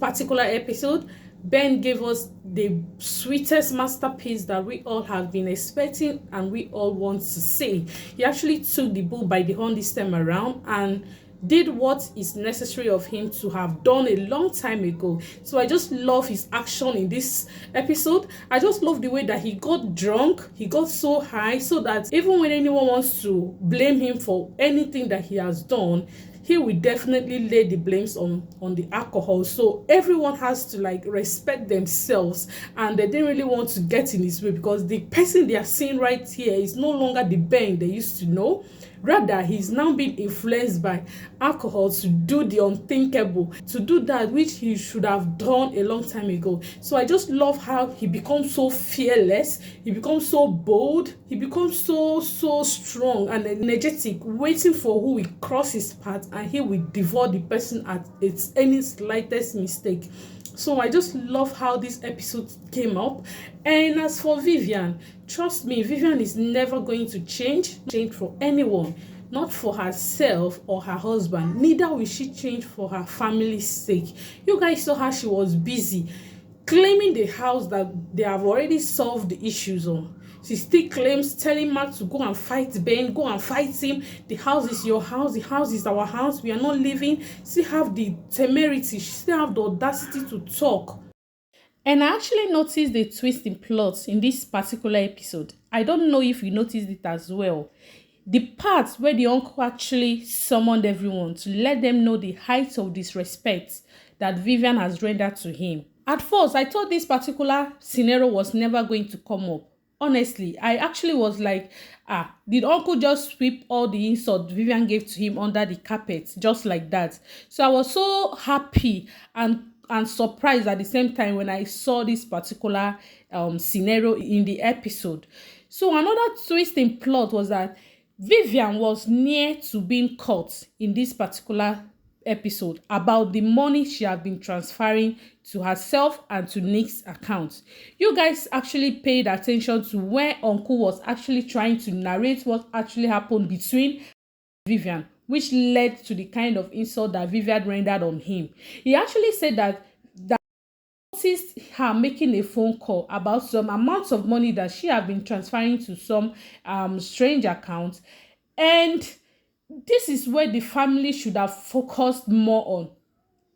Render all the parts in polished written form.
particular episode, Ben gave us the sweetest masterpiece that we all have been expecting and we all want to see. He actually took the bull by the horn this time around and did what is necessary of him to have done a long time ago. So I just love his action in this episode. I just love the way that he got drunk, he got so high, so that even when anyone wants to blame him for anything that he has done, he will definitely lay the blames on the alcohol. So everyone has to like respect themselves, and they didn't really want to get in his way, because the person they are seeing right here is no longer the Ben they used to know. Rather, he's now being influenced by alcohol to do the unthinkable, to do that which he should have done a long time ago. So I just love how he becomes so fearless, he becomes so bold, he becomes so strong and energetic, waiting for who will cross his path, and he will devour the person at its any slightest mistake. So I just love how this episode came up. And as for Vivian, trust me, Vivian is never going to change for anyone, not for herself or her husband. Neither will she change for her family's sake. You guys saw how she was busy claiming the house that they have already solved the issues on. She still claims telling Mark to go and fight Ben, go and fight him. The house is your house, the house is our house, we are not leaving. She have the temerity, she still have the audacity to talk. And I actually noticed the twist in plot in this particular episode. I don't know if you noticed it as well. The part where the uncle actually summoned everyone to let them know the height of disrespect that Vivian has rendered to him. At first, I thought this particular scenario was never going to come up. Honestly, I actually was like, did uncle just sweep all the insult Vivian gave to him under the carpet just like that? So I was so happy and surprised at the same time when I saw this particular scenario in the episode. So another twist in plot was that Vivian was near to being caught in this particular episode about the money she had been transferring to herself and to Nick's account. You guys actually paid attention to where uncle was actually trying to narrate what actually happened between Vivian, which led to the kind of insult that Vivian rendered on him. He actually said that noticed her making a phone call about some amounts of money that she had been transferring to some strange account, and this is where the family should have focused more on.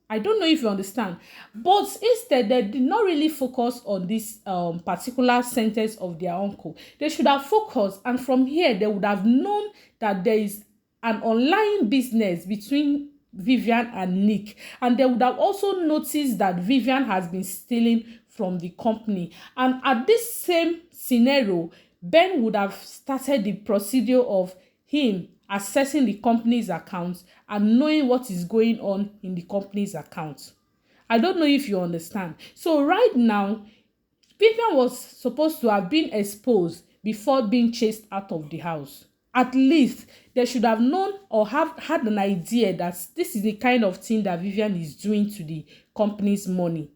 I don't know if you understand, but instead they did not really focus on this particular sentence of their uncle. They should have focused, and from here they would have known that there is an online business between Vivian and Nick, and they would have also noticed that Vivian has been stealing from the company. And at this same scenario, Ben would have started the procedure of him accessing the company's accounts and knowing what is going on in the company's account. I don't know if you understand. So right now, Vivian was supposed to have been exposed before being chased out of the house. At least they should have known or have had an idea that this is the kind of thing that Vivian is doing to the company's money.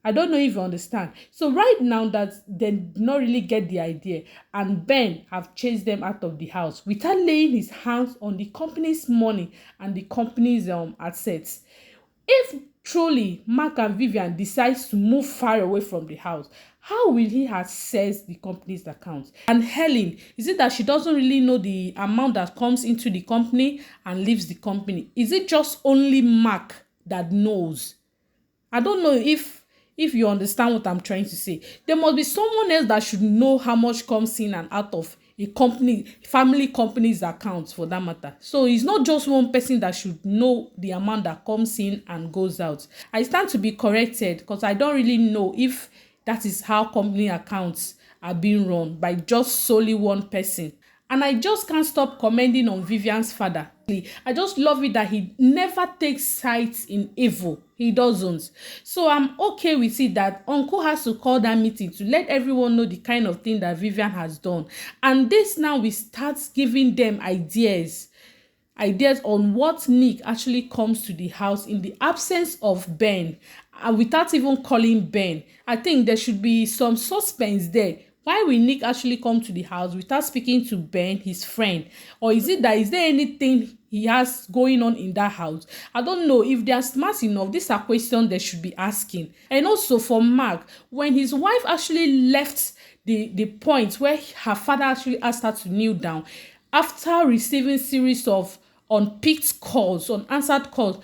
I don't know if you understand. So right now that they did not really get the idea, and Ben have chased them out of the house without laying his hands on the company's money and the company's assets. If truly Mark and Vivian decides to move far away from the house, how will he access the company's account? And Helen, is it that she doesn't really know the amount that comes into the company and leaves the company? Is it just only Mark that knows? I don't know if you understand what I'm trying to say. There must be someone else that should know how much comes in and out of a company, family company's accounts for that matter. So it's not just one person that should know the amount that comes in and goes out. I stand to be corrected because I don't really know if that is how company accounts are being run, by just solely one person. And I just can't stop commenting on Vivian's father. I just love it that he never takes sides in evil. He doesn't. So I'm okay with it that uncle has to call that meeting to let everyone know the kind of thing that Vivian has done. And this now we start giving them ideas on what Nick actually comes to the house in the absence of Ben, and without even calling Ben. I think there should be some suspense there. Why will Nick actually come to the house without speaking to Ben, his friend? Or is it that, is there anything he has going on in that house. I don't know if they are smart enough. These are questions they should be asking. And also for Mark, when his wife actually left the point where her father actually asked her to kneel down after receiving series of unpicked calls, unanswered calls,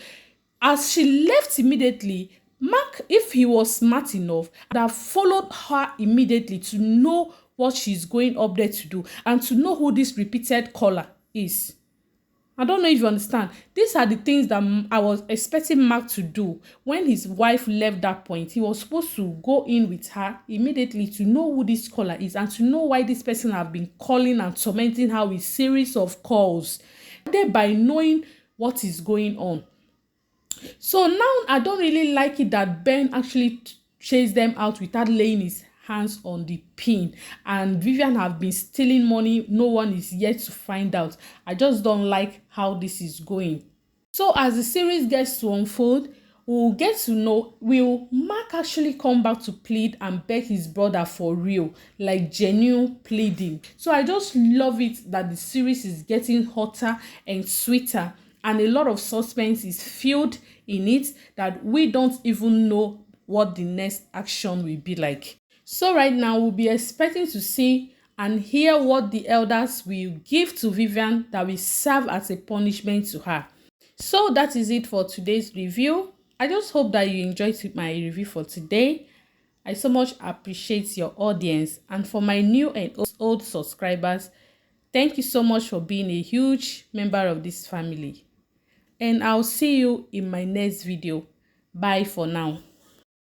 as she left immediately, Mark, if he was smart enough, would have followed her immediately to know what she's going up there to do and to know who this repeated caller is. I don't know if you understand. These are the things that I was expecting Mark to do when his wife left that point. He was supposed to go in with her immediately to know who this caller is and to know why this person have been calling and tormenting her with series of calls, thereby knowing what is going on. So now I don't really like it that Ben actually chased them out without laying his hands on the pin, and Vivian have been stealing money. No one is yet to find out. I just don't like how this is going. So as the series gets to unfold, we'll get to know, will Mark actually come back to plead and beg his brother for real, like genuine pleading? So I just love it that the series is getting hotter and sweeter, and a lot of suspense is filled in it that we don't even know what the next action will be like. So right now we'll be expecting to see and hear what the elders will give to Vivian that will serve as a punishment to her. So that is it for today's review. I just hope that you enjoyed my review for today. I so much appreciate your audience, and for my new and old subscribers, thank you so much for being a huge member of this family. And I'll see you in my next video. Bye for now.